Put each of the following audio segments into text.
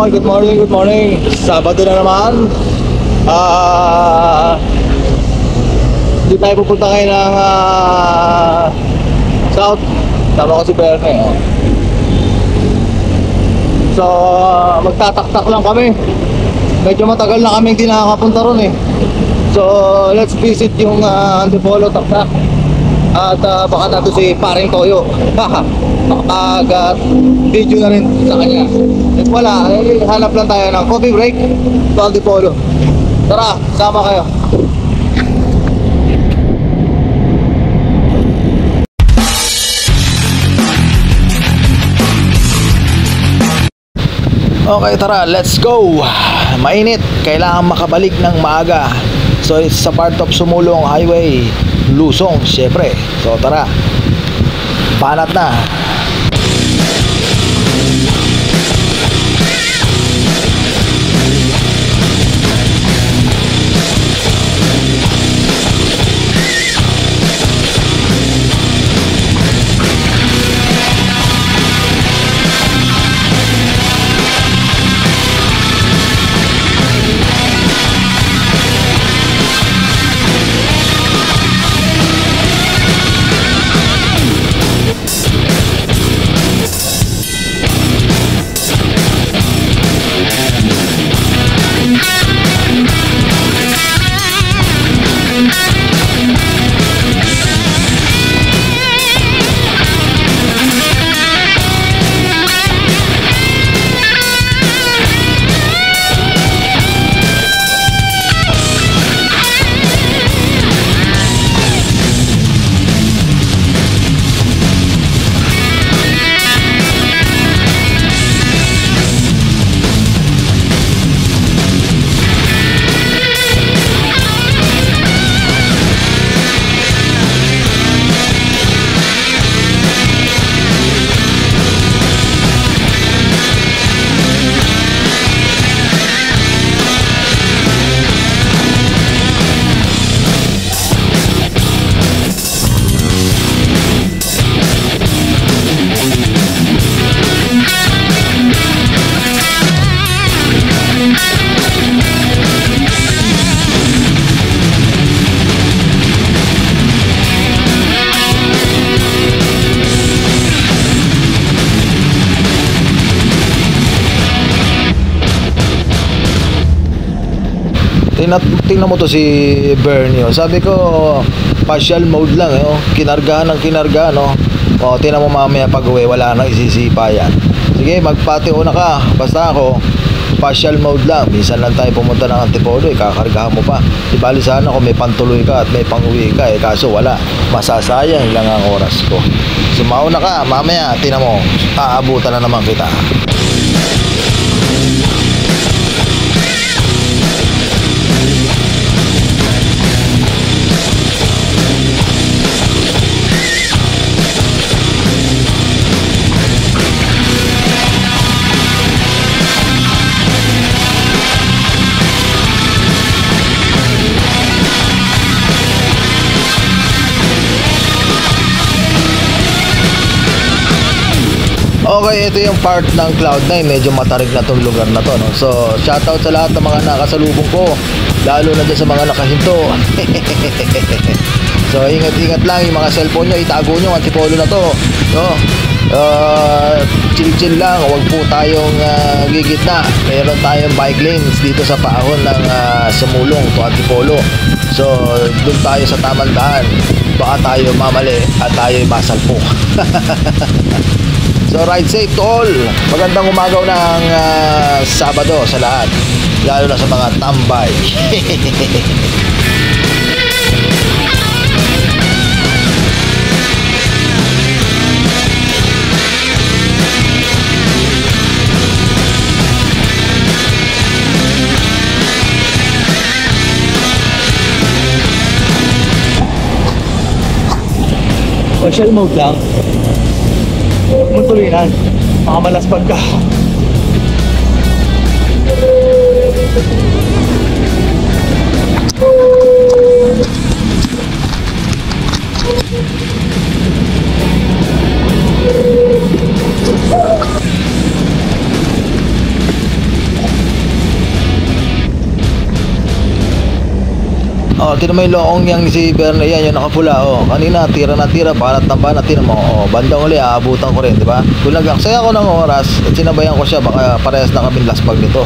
Good morning. Sabado na naman. Hindi tayo pupunta ngayon ng South. Tama ko si Berne. So, magtataktak lang kami. Medyo matagal na kami hindi nakakapunta ron eh. So, let's visit yung Antipolo Taktak. At baka nato si Paring Toyo. Makapag-video na rin sa kanya. At wala, hanap lang tayo ng coffee break sa Antipolo. Tara, sama kayo. Okay, tara, let's go. Mainit, kailangan makabalik ng maaga. So it's sa part of Sumulong Highway, Lusong, syempre. So tara, banat na. Tingnan mo to si Bernie. Sabi ko partial mode lang eh. Kinargahan ng kinargahan no. Tingnan mo mamaya pag uwi wala nang isisipa yan. Sige, magpatio na ka. Basta ako partial mode lang. Minsan lang tayo pumunta ng Antipolo eh. Kakargahan mo pa. Di bali sana kung may pantuloy ka at may pang-uwi ka eh. Kaso wala. Masasayang lang ang oras ko. Sumauna ka. Mamaya tingnan mo. Aabutan na naman kita. Okay, ito yung part ng Cloud9. Medyo matarik na tong lugar na to, no? So, shoutout sa lahat ng mga nakasalubong ko, lalo na dyan sa mga nakahinto. So, ingat-ingat lang yung mga cellphone nyo. Itago nyo, Antipolo na to, no? Chill-chill lang. Huwag po tayong gigitna. Mayroon tayong bike lanes dito sa paahon ng Sumulong to Antipolo. So, doon tayo sa tamang daan. Baka tayo mamali at tayo'y masalpok. So ride safe to all. Magandang umagaw ng Sabado sa lahat, lalo na sa mga tambay. Partial mode lang. Magtuloy-an, makamalaspan ka. Oh, tinan mo yung loong yang si Bernie, yan, yung nakapula, oh. Kanina, tira na tira, banat na banat, tinan mo, oh. Bandang uli, aabutan ko rin, di ba? Kung nag-aksaya ako ng oras, at sinabayan ko siya, baka parehas na kaming laspag nito.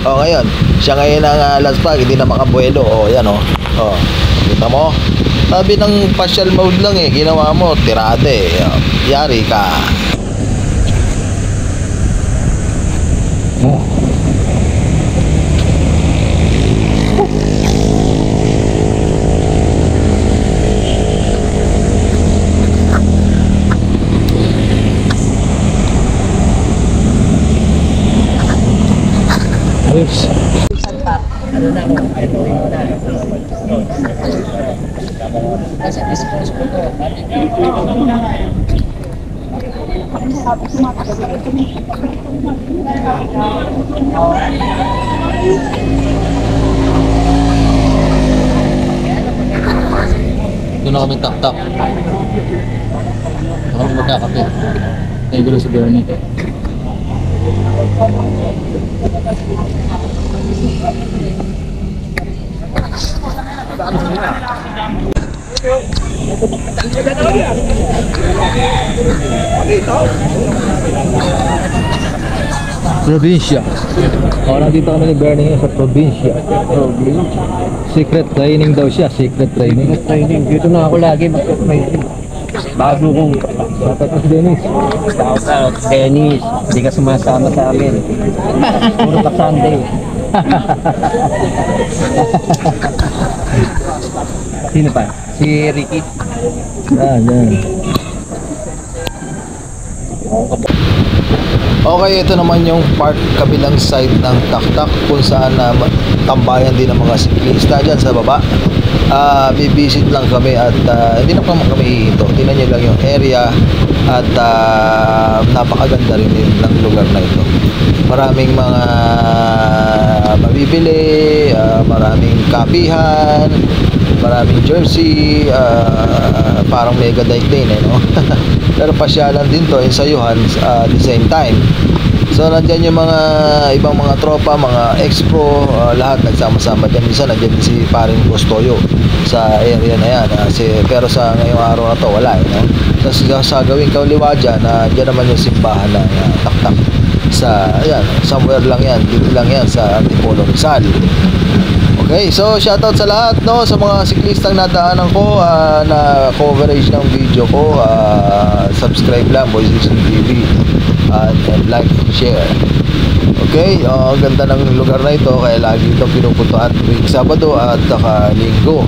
Oh, ngayon, siya ngayon ang laspag, hindi na makabuelo, oh, yan, oh. Oh, kita mo? Sabi ng partial mode lang eh, ginawa mo, tirade, oh. Yari ka. Oh. Ayos. Ano na ako, ito na. Kasi dispose ko to. Doon na kami tak-tak. Doon kami magkakape. Tayo gulo si Bernie. Probinsya. O, nandito kami ni Bernie sa probinsya. Secret training daw siya, secret training. Dito na ako lagi mag-training. Bago kong Tapos Dennis. Shoutout, Dennis. Hindi ka sumasama sa amin. Puro ka Sunday. Sino pa? Si Ricky. Yan. Okay, ito naman yung part kabilang side ng taktak kung saan tambayan din ng mga siklista dyan sa baba. Bibisit lang kami at hindi na pa kami hihinto. Tingnan nyo lang yung area at napakaganda rin ng lugar na ito. Maraming mga mabibili, maraming kapihan, maraming jersey, parang mega dike din no? Pero pasyalan din to, ensayuhan at the same time. So nandyan yung mga ibang mga tropa, mga ex-pro, lahat nagsama-sama dyan. Minsan nandyan si paring Gustoyo sa area na yan, pero sa ngayong araw na to wala no? Tapos sa gawing kauliwa dyan, dyan naman yung simbahan ng taktak sa, ayan, somewhere lang yan, dito lang yan sa Antipolo Rizal. Okay, so shoutout sa lahat no, sa mga siklistang nadaanan ko na coverage ng video ko. Subscribe lang, Boys Racing TV, and like, share. Okay, ganda ng lugar na ito, kaya lagi itong pinupuntuhan tuwing Sabado at Linggo.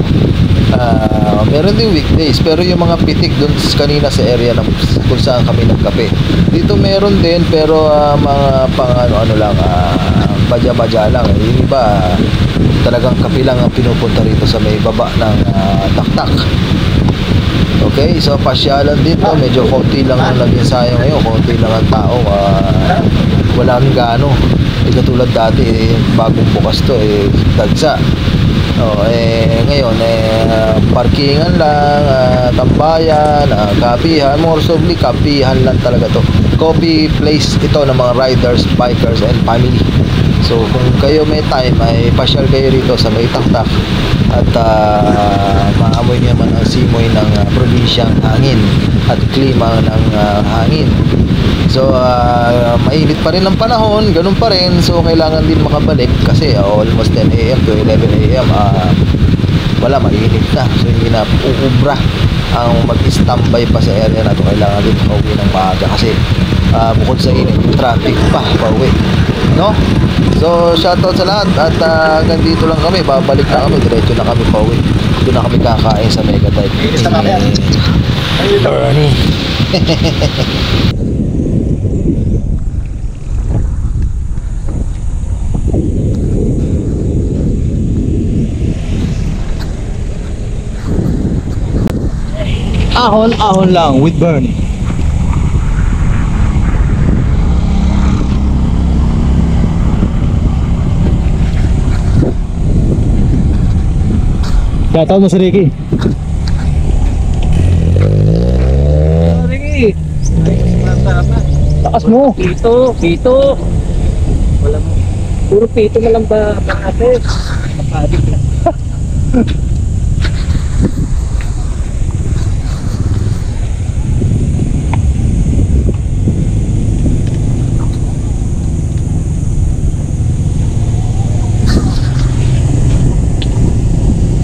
Meron din weekdays, pero yung mga pitik dun kanina sa area ng kung saan kami nagkape, dito meron din, pero mga pang ano lang, badya-badya lang. Yung iba talagang kape lang ang pinupunta rito sa may baba ng taktak. Okay, so pasyalan dito, medyo konti lang ang nag-ensayo ngayon, konti lang ang tao, walang gano. Katulad dati, bagong bukas to, dagsa. Ngayon, parkingan lang, tambayan, kapihan, more sobli, kapihan lang talaga to. Coffee place ito ng mga riders, bikers, and family. So kung kayo may time ay pasyal kayo rito sa may taktak at maamoy niyo naman ang simoy ng probinsyang hangin at klima ng hangin. So mainit pa rin ang panahon, ganun pa rin, so kailangan din makabalik kasi almost 10 AM to 11 AM wala, mainit na, so hindi na uubra ang mag-standby pa sa area na to. Kailangan din makauwi ng maaga kasi bukod sa init, traffic pa pauwi, no? So shoutout sa lahat at hanggang dito lang kami, babalik na kami, diretso na kami pauwi. Doon na kami kakain sa Mega Dive ni Bernie. Ahon lang with Bernie. Shoutout mo si Ricky. Ricky! Takas mo. Dito! Wala mo. Puro pito na lang ba ate? Kapadik na.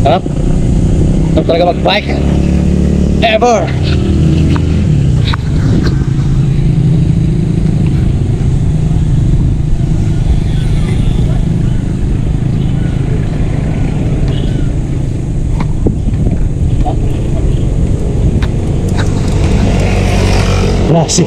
Sarap. Sarap talaga mag-bike. Ever. Classic.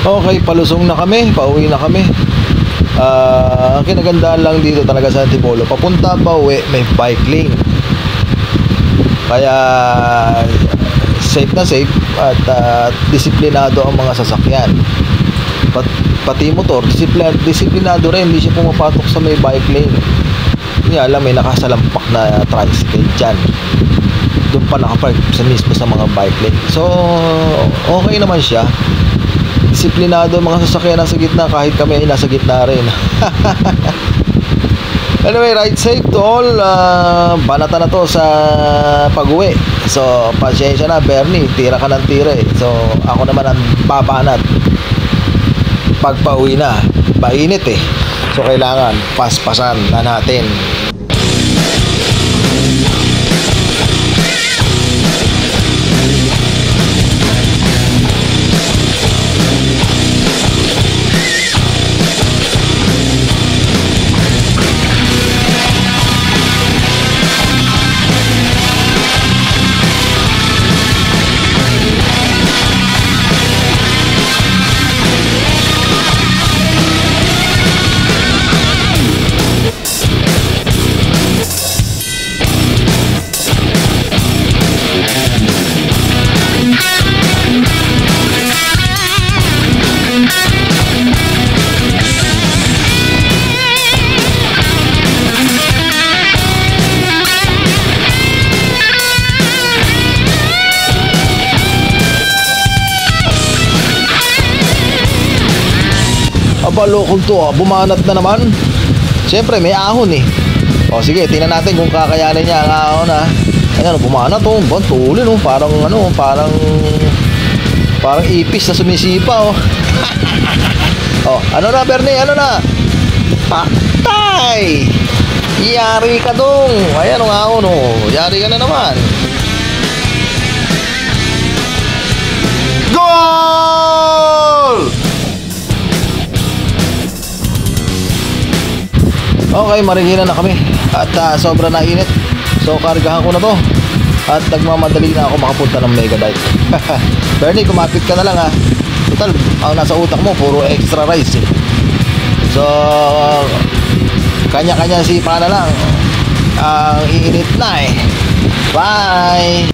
Okay, palusong na kami, pauwi na kami. Ang kinagandaan lang dito talaga sa Antipolo, papunta pa uwi may bike lane, kaya safe na safe at disiplinado ang mga sasakyan. Pati motor, disiplinado rin, hindi siya pumapatok sa may bike lane. Hindi alam, may nakasalampak na tricycle dyan, doon pa nakapark mismo sa mga bike lane. So okay naman siya, disiplinado mga sasakyan nasa gitna, kahit kami ay nasa gitna rin. Anyway, ride safe to all. Banata na to sa pag-uwi. So pasensya na Bernie, tira ka ng tira eh. So ako naman ang babanat pagpa-uwi na. Mainit eh, so kailangan paspasan na natin. Aba, lokol to bumanat na naman. Siyempre may ahon eh. O sige, tingnan natin kung kakayanin niya ang ahon ha. Ayan, bumanat oh, bantulin oh, parang ano, parang ipis na sumisipa oh. Oh, ano na Bernie, ano na? Patay! Yari ka dong. Ayan ang ahon oh, yari ka na naman. Goal! Okay, marigilan na kami at sobra na init. So kargahan ko na to at nagmamadali na ako makapunta ng Megadike. Bernie, kumapit ka na lang ha. Total, ang nasa utak mo puro extra rice eh. So kanya-kanya sipa na lang. Ang init na eh. Bye!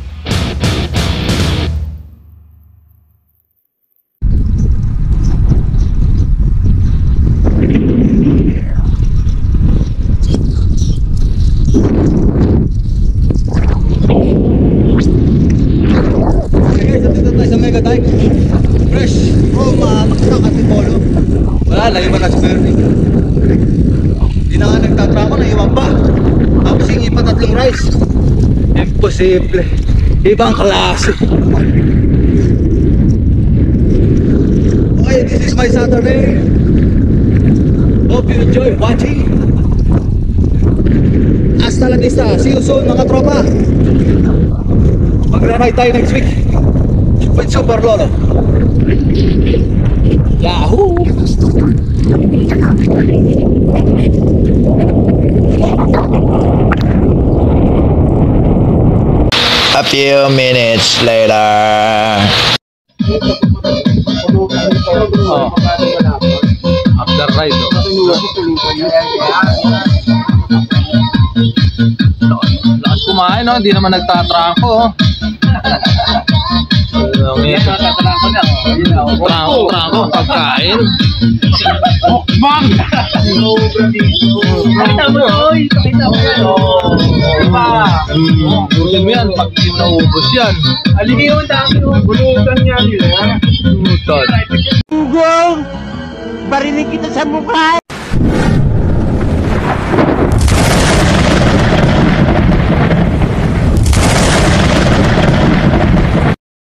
Fresh from Maksak Antipolo. Wala, layo ba na si Bernie? Hindi na nga nagtatrama, naiwan pa. Tapos yung ipa tatlong rice. Imposible. Ibang klase. Okay, this is my Saturday. Hope you enjoy watching. Hasta la vista. See you soon mga tropa. Magra-ride tayo next week with Super Lolo. Yahoo! A few minutes later. Oh. After ride, lakas kumain, no? Hindi naman nagtatrangko. Trangko, pagkain. Mukbang! Kita mo oy! Kita mo yan! Diba? Busin mo yan, pag hindi mo naubos yan. Aligi yung dami yung bulutan niya nila. Butan. Ugong! Barinig kita sa mukha